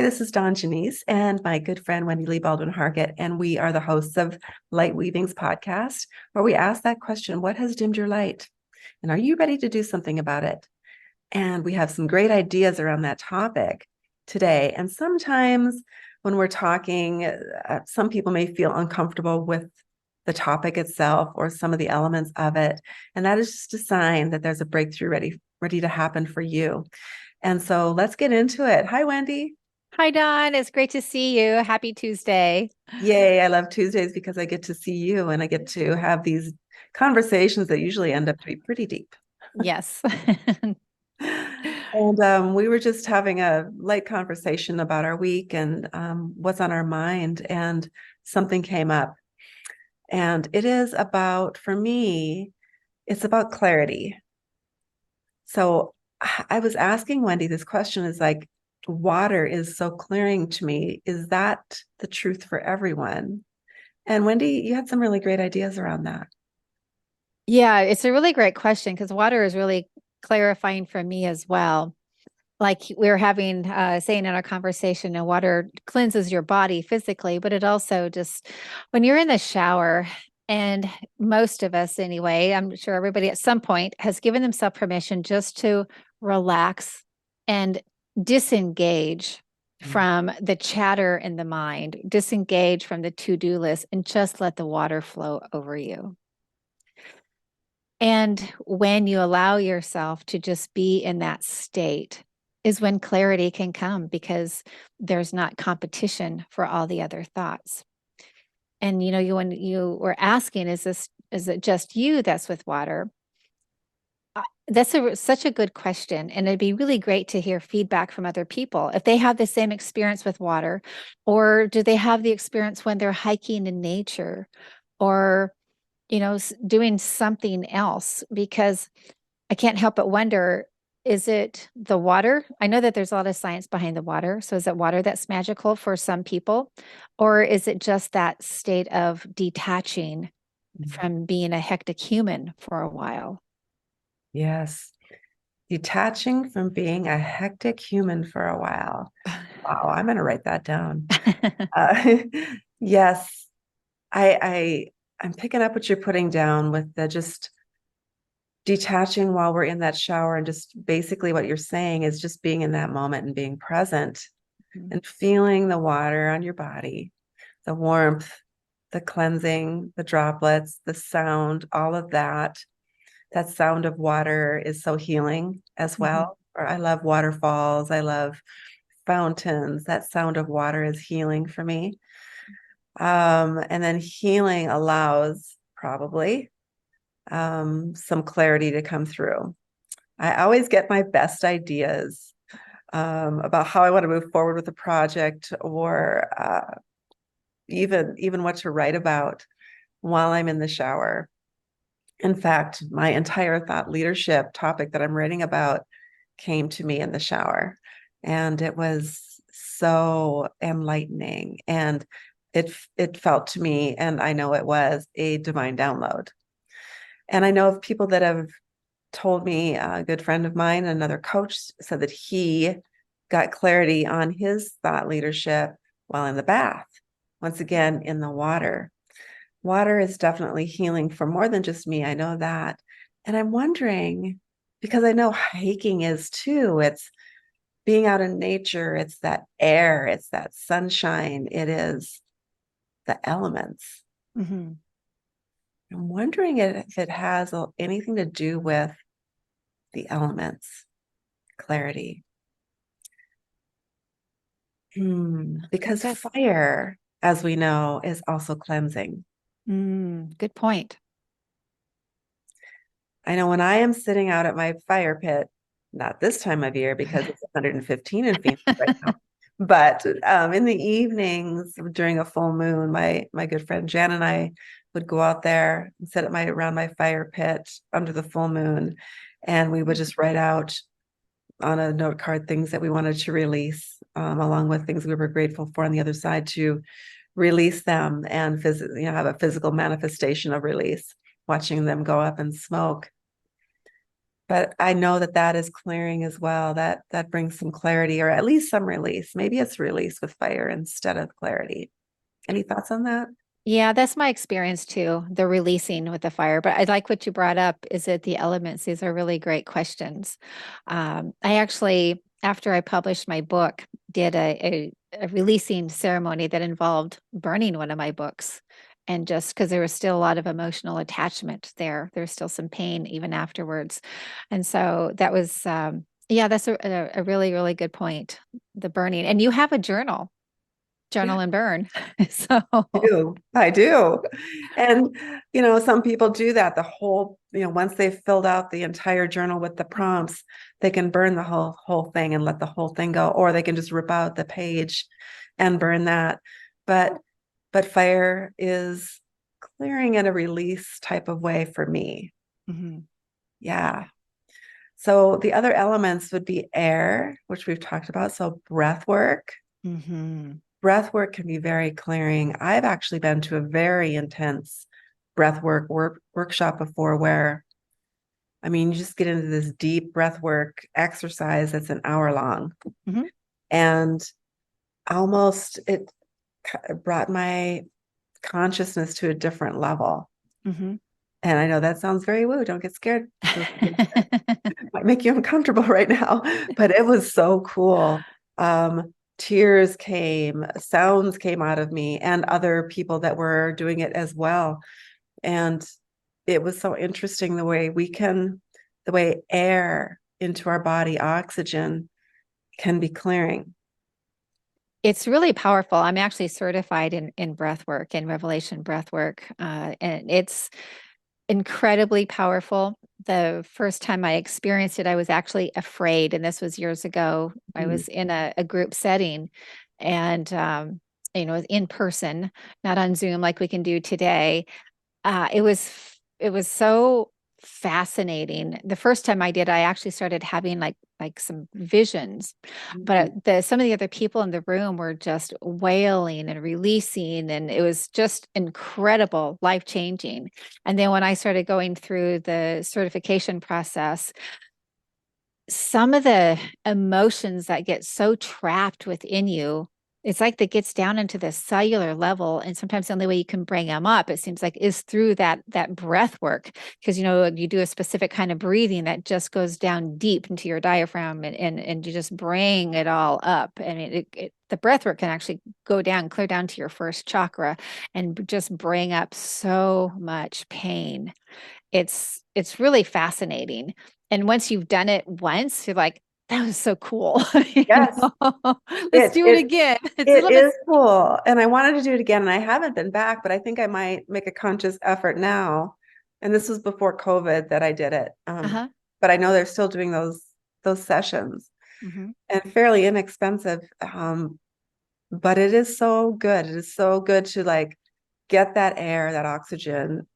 Hi, this is Dawn Janice and my good friend Wendy Lee Baldwin Hargett, and we are the hosts of Lightweavings podcast, where we ask that question, what has dimmed your light? And are you ready to do something about it? And we have some great ideas around that topic today. And sometimes when we're talking, some people may feel uncomfortable with the topic itself or some of the elements of it. And that is just a sign that there's a breakthrough ready to happen for you. And so let's get into it. Hi, Wendy. Hi, Dawn. It's great to see you. Happy Tuesday. Yay, I love Tuesdays because I get to see you and I get to have these conversations that usually end up to be pretty deep. Yes. And we were just having a light conversation about our week and what's on our mind, and something came up. And it is about, for me, it's about clarity. So I was asking Wendy this question, is like, water is so clearing to me. Is that the truth for everyone? And Wendy, you had some really great ideas around that. Yeah, it's a really great question because water is really clarifying for me as well. Like we were having saying in our conversation, water cleanses your body physically, but it also just when you're in the shower, and most of us anyway, I'm sure everybody at some point has given themselves permission just to relax and disengage from the chatter in the mind, disengage from the to-do list, and just let the water flow over you. And when you allow yourself to just be in that state is when clarity can come, because there's not competition for all the other thoughts. And when you were asking, is it just you that's with water? That's such a good question. And it'd be really great to hear feedback from other people. If they have the same experience with water, or do they have the experience when they're hiking in nature, or doing something else? Because I can't help but wonder, is it the water? I know that there's a lot of science behind the water. So is it water that's magical for some people? Or is it just that state of detaching from being a hectic human for a while? Yes. Detaching from being a hectic human for a while. Wow, I'm going to write that down. Uh, yes, I'm picking up what you're putting down with the just detaching while we're in that shower, and just basically what you're saying is just being in that moment and being present and feeling the water on your body, the warmth, the cleansing, the droplets, the sound, all of that. That sound of water is so healing as well. Or I love waterfalls. I love fountains. That sound of water is healing for me. And then healing allows probably some clarity to come through. I always get my best ideas about how I want to move forward with a project, or even what to write about while I'm in the shower. In fact, my entire thought leadership topic that I'm writing about came to me in the shower, and it was so enlightening, and it felt to me, and I know it was a divine download. And I know of people that have told me, a good friend of mine, another coach, said that he got clarity on his thought leadership while in the bath, once again in the water. Water is definitely healing for more than just me. I know that. And I'm wondering, because I know hiking is too, it's being out in nature, it's that air, it's that sunshine, it is the elements. Mm-hmm. I'm wondering if it has anything to do with the elements, clarity. Because That's fire, as we know, is also cleansing. good point. I know when I am sitting out at my fire pit, not this time of year because it's 115 in Phoenix right now, but in the evenings during a full moon, my good friend Jan and I would go out there and sit around my fire pit under the full moon, and we would just write out on a note card things that we wanted to release, along with things we were grateful for on the other side, to release them and have a physical manifestation of release, watching them go up in smoke. but I know that that is clearing as well. That brings some clarity, or at least some release. Maybe it's release with fire instead of clarity. Any thoughts on that? Yeah, that's my experience too, the releasing with the fire. But I like what you brought up. Is it the elements? These are really great questions. I actually, after I published my book, did a releasing ceremony that involved burning one of my books. And just because there was still a lot of emotional attachment there, there's still some pain even afterwards. And so that was, yeah, that's a really, really good point. The burning. And you have a Yeah, journal and burn. So, I do. I do. And, some people do that. Once they've filled out the entire journal with the prompts, they can burn the whole thing and let the whole thing go, or they can just rip out the page and burn that. But fire is clearing in a release type of way for me. mhm, Yeah. So the other elements would be air, which we've talked about. So breath work. mhm, Breath work can be very clearing. I've actually been to a very intense breath workshop before where, I mean, you just get into this deep breath work exercise that's an hour long. mhm, And almost it brought my consciousness to a different level. mhm. And I know that sounds very woo, don't get scared. Might make you uncomfortable right now, but it was so cool. Tears came, sounds came out of me, and other people that were doing it as well. And it was so interesting the way air into our body, oxygen, can be clearing. It's really powerful. I'm actually certified in breath work and revelation breath work, and it's incredibly powerful. The first time I experienced it, I was actually afraid, and this was years ago. I Mm. was in a group setting, and in person, not on Zoom like we can do today. It was so fascinating. The first time I did, I actually started having like some visions, Mm. but the some of the other people in the room were just wailing and releasing, and it was just incredible, life-changing. And then when I started going through the certification process, some of the emotions that get so trapped within you, it's like that gets down into the cellular level. And sometimes the only way you can bring them up, it seems like, is through that breath work. Because you do a specific kind of breathing that just goes down deep into your diaphragm, and you just bring it all up. And the breath work can actually go down, clear down to your first chakra, and just bring up so much pain. It's really fascinating. And once you've done it once, you're like, that was so cool. Yes, Let's it do it it again. It's a it little bit. is cool. And I wanted to do it again, and I haven't been back, but I think I might make a conscious effort now. And this was before COVID that I did it. Uh-huh. But I know they're still doing those sessions Hmm. and fairly inexpensive. But it is so good. It is so good to like get that air, that oxygen,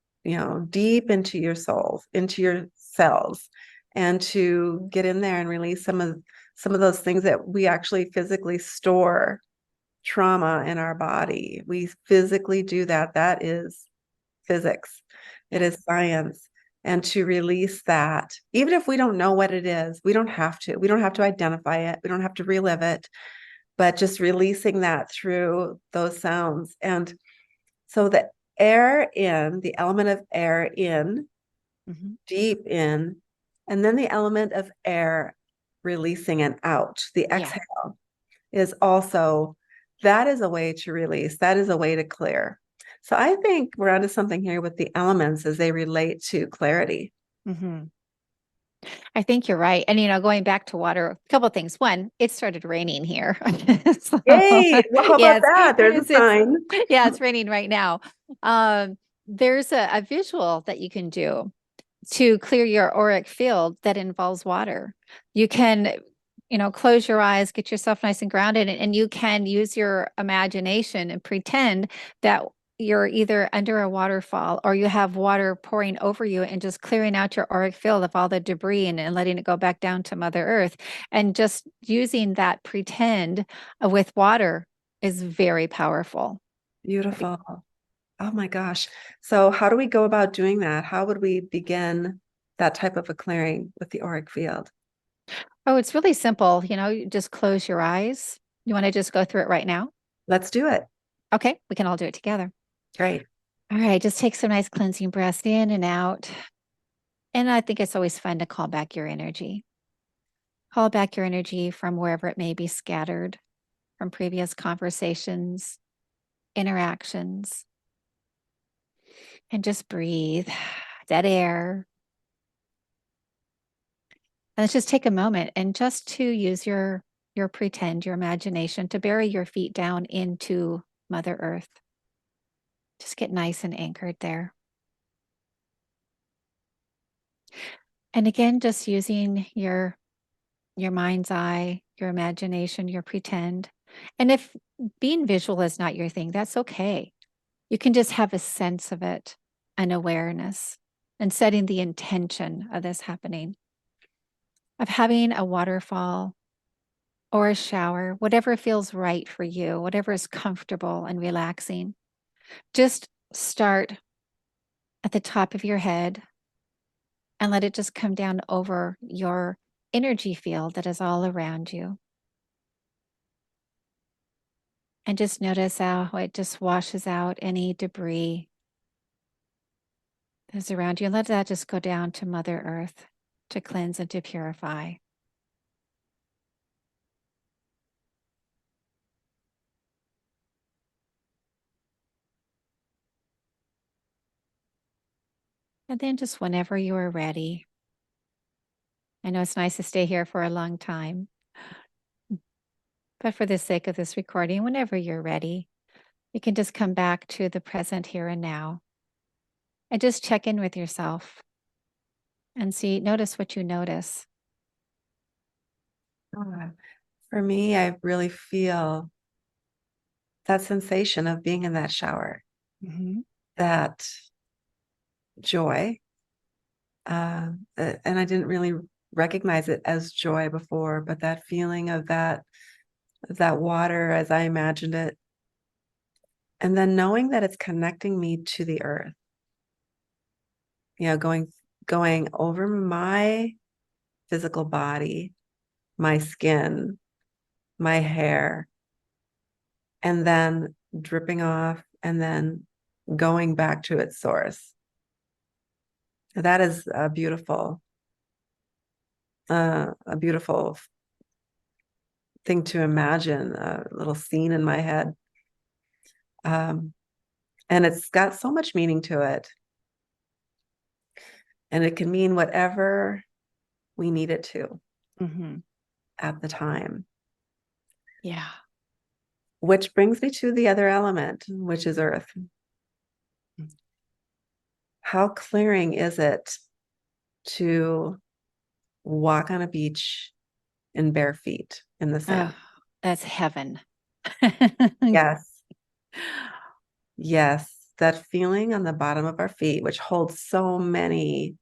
deep into your souls, into your cells, and to get in there and release some of those things that we actually physically store trauma in our body. We physically do that. That is physics. It Yeah. is science. And to release that, even if we don't know what it is, we don't have to. We don't have to identify it. We don't have to relive it, but just releasing that through those sounds. And so the element of air in, Hmm. deep in, and then the element of air releasing and out, the Yeah. exhale is also, that is a way to release. That is a way to clear. So I think we're onto something here with the elements as they relate to clarity. Hmm. I think you're right. And going back to water, a couple of things. One, it started raining here. So, Yay! Well, how about yes, that? There's a it's sign. yeah, it's raining right now. There's a visual that you can do to clear your auric field that involves water. You can, close your eyes, get yourself nice and grounded, and you can use your imagination and pretend that you're either under a waterfall or you have water pouring over you and just clearing out your auric field of all the debris, and letting it go back down to Mother Earth. And just using that pretend with water is very powerful. Beautiful. Oh my gosh. So how do we go about doing that? How would we begin? that type of a clearing with the auric field? Oh, it's really simple. You just close your eyes. You want to just go through it right now? Let's do it. Okay, we can all do it together. Great. All right, just take some nice cleansing breaths in and out. And I think it's always fun to call back your energy. Call back your energy from wherever it may be scattered, from previous conversations, interactions, and just breathe. Dead air. And let's just take a moment and just to use your pretend, your imagination to bury your feet down into Mother Earth. Just get nice and anchored there. And again, just using your mind's eye, your imagination, your pretend. And if being visual is not your thing, that's okay. You can just have a sense of it, an awareness, and setting the intention of this happening, of having a waterfall or a shower, whatever feels right for you, whatever is comfortable and relaxing. Just start at the top of your head and let it just come down over your energy field that is all around you. And just notice how it just washes out any debris that's around you. And let that just go down to Mother Earth to cleanse and to purify. And then just whenever you are ready, I know it's nice to stay here for a long time, but for the sake of this recording, whenever you're ready, you can just come back to the present here and now and just check in with yourself and notice what you notice. For me, I really feel that sensation of being in that shower, that joy. And I didn't really recognize it as joy before, but that feeling of that water as I imagined it. And then knowing that it's connecting me to the earth, going over my physical body, my skin, my hair, and then dripping off and then going back to its source. That is a beautiful thing to imagine, a little scene in my head. And it's got so much meaning to it. And it can mean whatever we need it to at the time. Yeah. Which brings me to the other element, which is earth. How clearing is it to walk on a beach in bare feet in the sand? Oh, that's heaven. Yes. Yes. That feeling on the bottom of our feet, which holds so many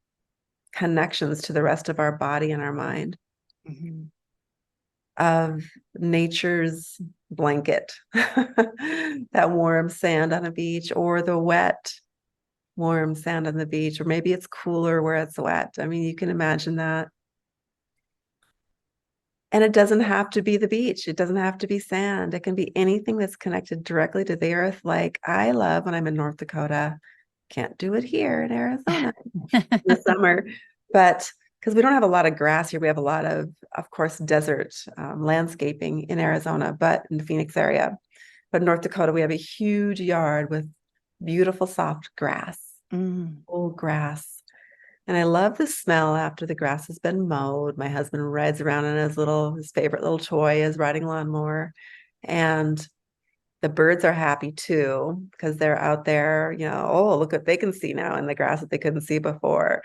connections to the rest of our body and our mind, of nature's blanket, that warm sand on a beach, or the wet, warm sand on the beach, or maybe it's cooler where it's wet. I mean, you can imagine that. And it doesn't have to be the beach. It doesn't have to be sand. It can be anything that's connected directly to the earth. Like I love when I'm in North Dakota. Can't do it here in Arizona in the summer, but because we don't have a lot of grass here, we have a lot of course, desert landscaping in Arizona, but in the Phoenix area. But in North Dakota, we have a huge yard with beautiful soft grass, old grass. And I love the smell after the grass has been mowed. My husband rides around in his favorite little toy is riding lawnmower. And the birds are happy too, because they're out there, oh, look what they can see now in the grass that they couldn't see before.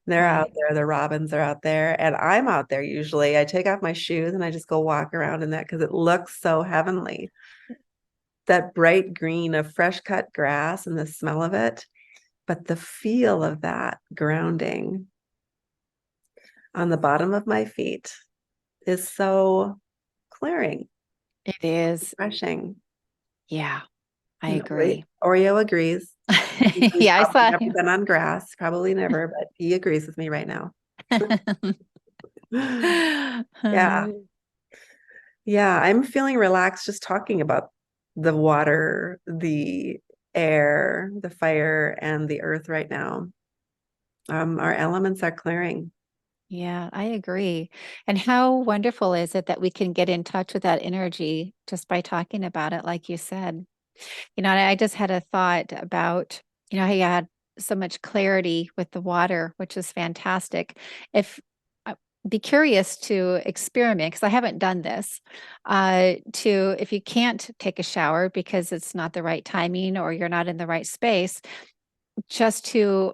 They're out there, the robins are out there, and I'm out there usually. I take off my shoes and I just go walk around in that because it looks so heavenly. That bright green of fresh cut grass and the smell of it. But the feel of that grounding on the bottom of my feet is so clearing. It is. Refreshing. Yeah, I And agree. Oreo agrees. Yeah, I Probably saw never him. been on grass, probably never, but he agrees with me right now. Yeah. Yeah. I'm feeling relaxed just talking about the water, the air, the fire, and the earth right now. Our elements are clearing. Yeah, I agree. And how wonderful is it that we can get in touch with that energy just by talking about it, like you said? And I just had a thought about, how you had so much clarity with the water, which is fantastic. If Be curious to experiment because I haven't done this. To If you can't take a shower because it's not the right timing or you're not in the right space, just to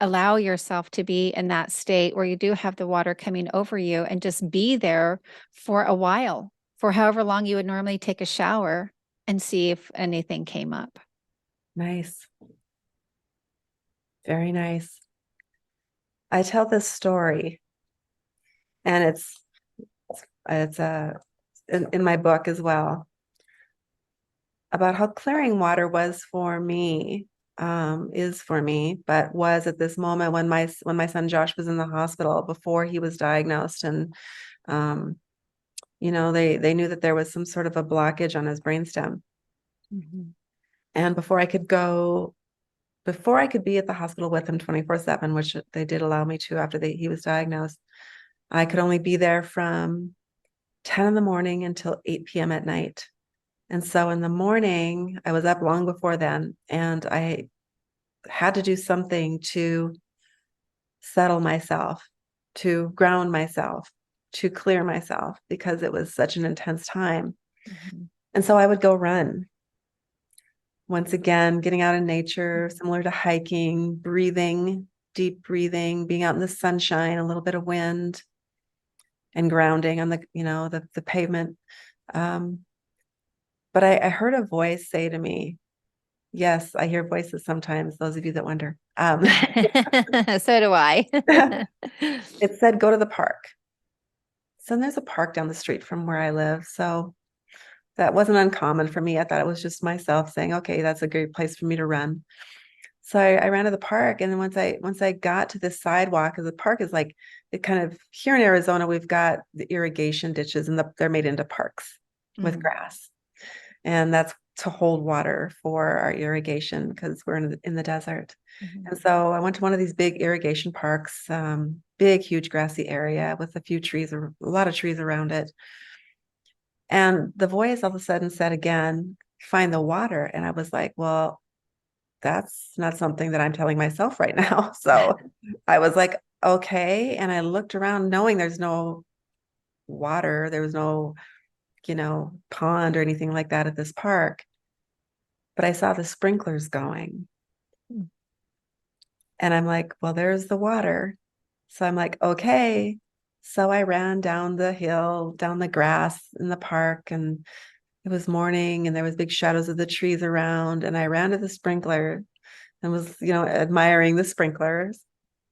allow yourself to be in that state where you do have the water coming over you and just be there for a while, for however long you would normally take a shower and see if anything came up. Nice. Very nice. I tell this story, and it's in my book as well, about how clearing water was for me, is for me, but was at this moment when my son Josh was in the hospital before he was diagnosed, and um, they knew that there was some sort of a blockage on his brainstem, Mhm. and before I could be at the hospital with him 24/7, which they did allow me to after he was diagnosed, I could only be there from 10 in the morning until 8 p.m. at night. And so in the morning, I was up long before then, and I had to do something to settle myself, to ground myself, to clear myself because it was such an intense time. Mhm. And so I would go run. Once again, getting out in nature, similar to hiking, breathing, deep breathing, being out in the sunshine, a little bit of wind, and grounding on the pavement. Um, but I heard a voice say to me, yes, I hear voices sometimes, those of you that wonder. So do I. It said, go to the park. So there's a park down the street from where I live. So that wasn't uncommon for me. I thought it was just myself saying, okay, that's a great place for me to run. So I ran to the park. And then once I got to the sidewalk, because the park is like, it kind of, here in Arizona, we've got the irrigation ditches and they're made into parks with Mm, grass. And that's to hold water for our irrigation because we're in the desert. mhm. And so I went to one of these big irrigation parks, big, huge grassy area with a few trees, a lot of trees around it. And the voice all of a sudden said again, find the water. And I was like, well, that's not something that I'm telling myself right now. So I was like, okay. And I looked around knowing there's no water, there was no, pond or anything like that at this park. But I saw the sprinklers going. Mm, And I'm like, well, there's the water. So I'm like, okay. So I ran down the hill, down the grass in the park, and it was morning and there was big shadows of the trees around. And I ran to the sprinkler and was, admiring the sprinklers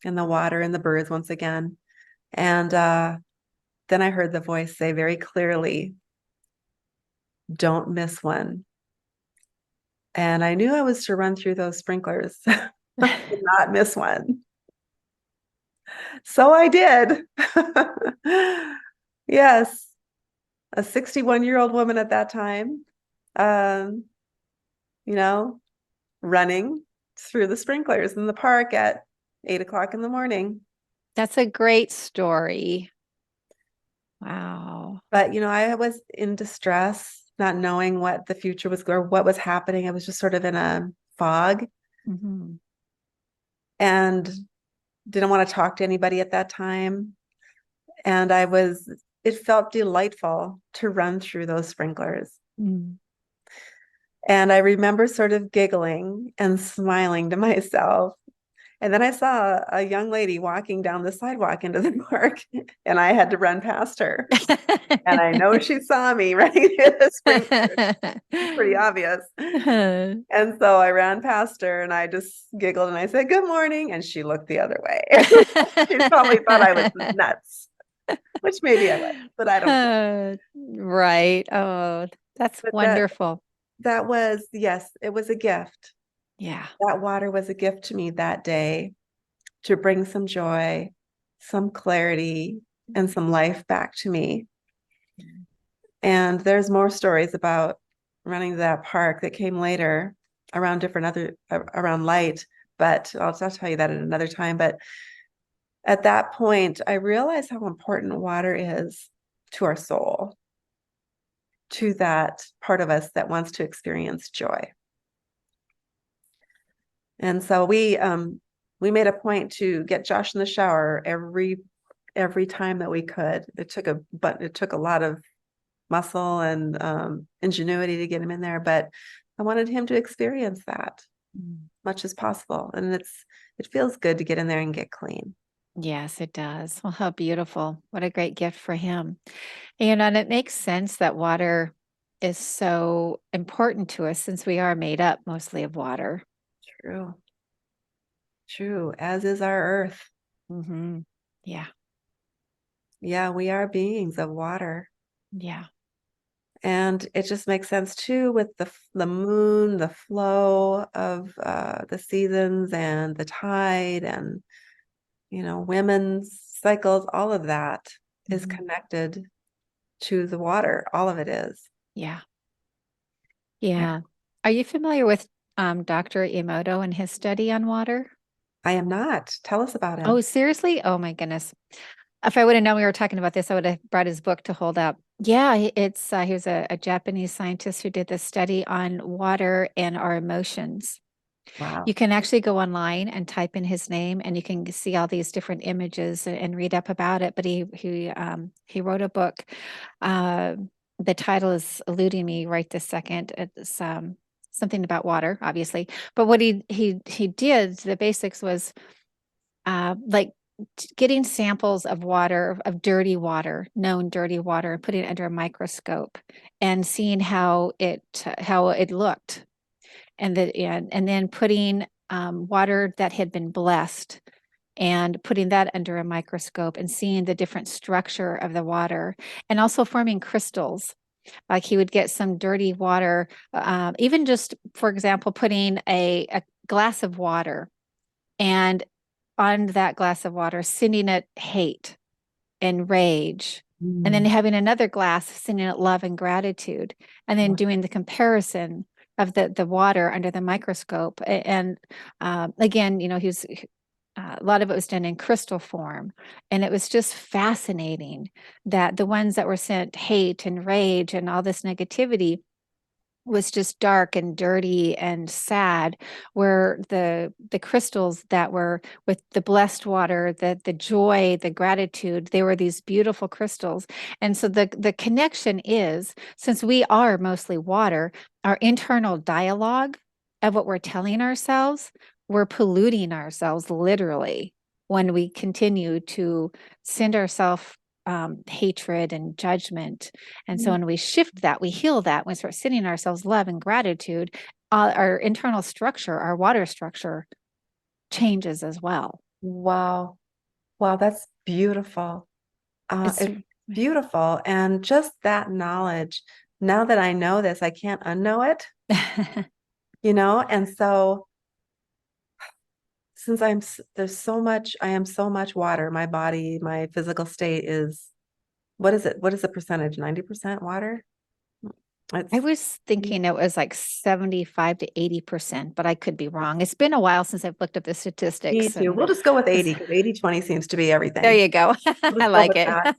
and the water and the birds once again. And then I heard the voice say very clearly, don't miss one. And I knew I was to run through those sprinklers, not miss one. So I did. Yes, a 61-year-old woman at that time, um, you know, running through the sprinklers in the park at 8 o'clock in the morning. That's a great story. Wow. But, I was in distress, not knowing what the future was or what was happening. I was just sort of in a fog Mhm. and didn't want to talk to anybody at that time. And it felt delightful to run through those sprinklers. Mm. And I remember sort of giggling and smiling to myself. And then I saw a young lady walking down the sidewalk into the park, and I had to run past her. And I know she saw me running through the sprinkler. It's pretty obvious. And so I ran past her and I just giggled and I said, good morning. And she looked the other way. She probably thought I was nuts, which maybe I was, but I don't care. Right. Oh, that's But wonderful. that was, yes, it was a gift. Yeah. That water was a gift to me that day to bring some joy, some clarity, and some life back to me. And there's more stories about running to that park that came later around different other around light, but I'll tell you that at another time. But at that point, I realized how important water is to our soul, to that part of us that wants to experience joy. And so we made a point to get Josh in the shower every time that we could. It took a lot of muscle and ingenuity to get him in there, but I wanted him to experience that much as possible. And it feels good to get in there and get clean. Yes, it does. Well, how beautiful. What a great gift for him. And it makes sense that water is so important to us since we are made up mostly of water. True. True. As is our earth. Hmm. Yeah. Yeah, we are beings of water. Yeah. And it just makes sense too with the moon, the flow of the seasons and the tide and women's cycles, all of that is Hmm. connected to the water. All of it is. Yeah. Yeah. Yeah. Are you familiar with Dr. Emoto and his study on water? I am not. Tell us about Oh, him. seriously? Oh my goodness. If I would have known we were talking about this, I would have brought his book to hold up. Yeah, it's he was a Japanese scientist who did this study on water and our emotions. You Wow. can actually go online and type in his name, and you can see all these different images and read up about it. But he wrote a book. Uh, the title is eluding me right this second. It's something about water, obviously. But what he did, the basics was like getting samples of water, of dirty water, known dirty water, and putting it under a microscope and seeing how it looked, and then putting water that had been blessed and putting that under a microscope and seeing the different structure of the water, and also forming crystals. Like he would get some dirty water, even just, for example, putting a glass of water and on that glass of water, sending it hate and rage, and then Mm. having another glass, sending it love and gratitude, and then Wow. doing the comparison of the water under the microscope. And again, he was a lot of it was done in crystal form, and it was just fascinating that the ones that were sent hate and rage and all this negativity was just dark and dirty and sad, where the crystals that were with the blessed water, the joy, the gratitude, they were these beautiful crystals. And so the connection is, since we are mostly water, our internal dialogue of what we're telling ourselves, we're polluting ourselves literally when we continue to send ourselves hatred and judgment. And so Mm. when we shift that, we heal that, when we start sending ourselves love and gratitude, our internal structure, our water structure changes as well. Wow. Wow, that's beautiful. It's It's beautiful. And just that knowledge, now that I know this, I can't unknow it, And so since I am so much water, my body, my physical state is, what is it? What is the percentage? 90% water? I It's was thinking it was like 75 to 80%, but I could be wrong. It's been a while since I've looked up the me statistics, too. and We'll just go with 80 because 80/20 seems to be there everything. you go. We'll I just go like with it. that.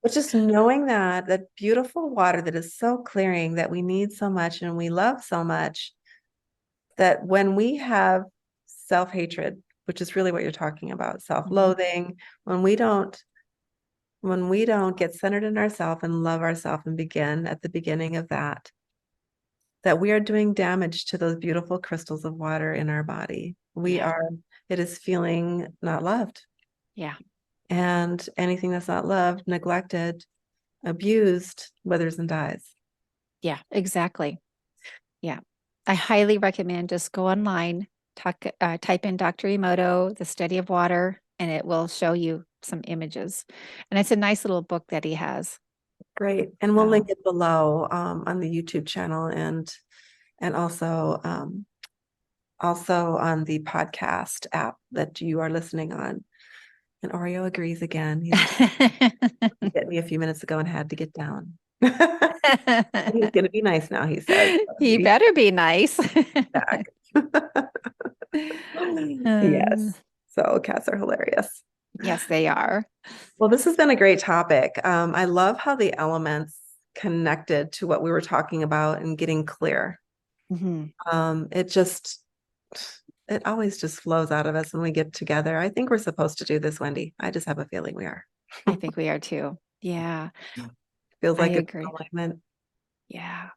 But just knowing that beautiful water that is so clearing, that we need so much and we love so much, that when we have self-hatred, which is really what you're talking about, Mhm. self-loathing, when we don't get centered in ourselves and love ourselves and begin at the beginning of that we are doing damage to those beautiful crystals of water in our body. Yeah. It is feeling not loved. Yeah. And anything that's not loved, neglected, abused, withers and dies. Yeah, exactly. Yeah. I highly recommend just go online, type in Dr. Emoto, the study of water, and it will show you some images. And it's a nice little book that he has. Great. And we'll link So, it below on the YouTube channel and also also on the podcast app that you are listening on. And Oreo agrees again. He's getting me a few minutes ago and had to get down. He's going to be nice now, he says. He better be nice. Back. Uh, Yes. So cats are hilarious. yes, they are. Well, this has been a great topic. I love how the elements connected to what we were talking about and getting clear. Mhm. It always just flows out of us when we get together. I think we're supposed to do this, Wendy. I just have a feeling we are. I think we are too. Yeah, Feels I like it's agree. alignment. Yeah,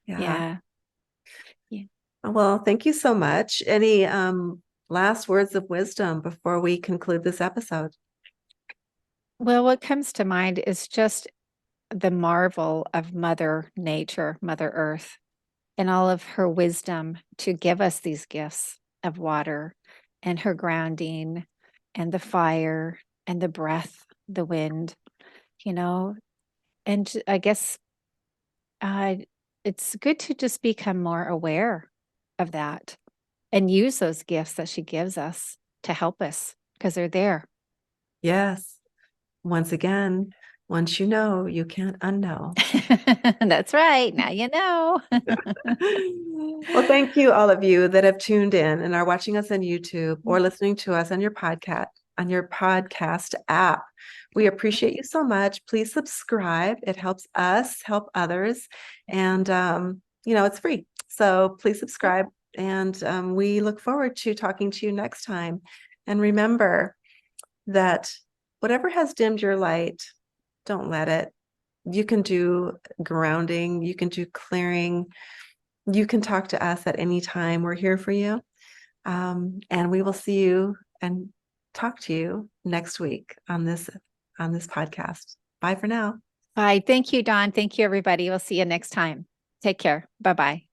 Yeah. yeah, yeah. Well, thank you so much. Any last words of wisdom before we conclude this episode? Well, what comes to mind is just the marvel of Mother Nature, Mother Earth, and all of her wisdom to give us these gifts of water and her grounding and the fire and the breath, the wind, you know. And I guess uh, it's good to just become more aware of that and use those gifts that she gives us to help us because they're there. Yes. Once again, once you know, you can't unknow. That's right. Now you know. Well, thank you, all of you that have tuned in and are watching us on YouTube or listening to us on your podcast app. We appreciate you so much. Please subscribe. It helps us help others, and it's free. So please subscribe, and we look forward to talking to you next time. And remember that whatever has dimmed your light, don't let it. You can do grounding, you can do clearing, you can talk to us at any time. We're here for you. And we will see you and talk to you next week on this podcast. Bye for now. Bye. Thank you, Dawn. Thank you, everybody. We'll see you next time. Take care. Bye bye.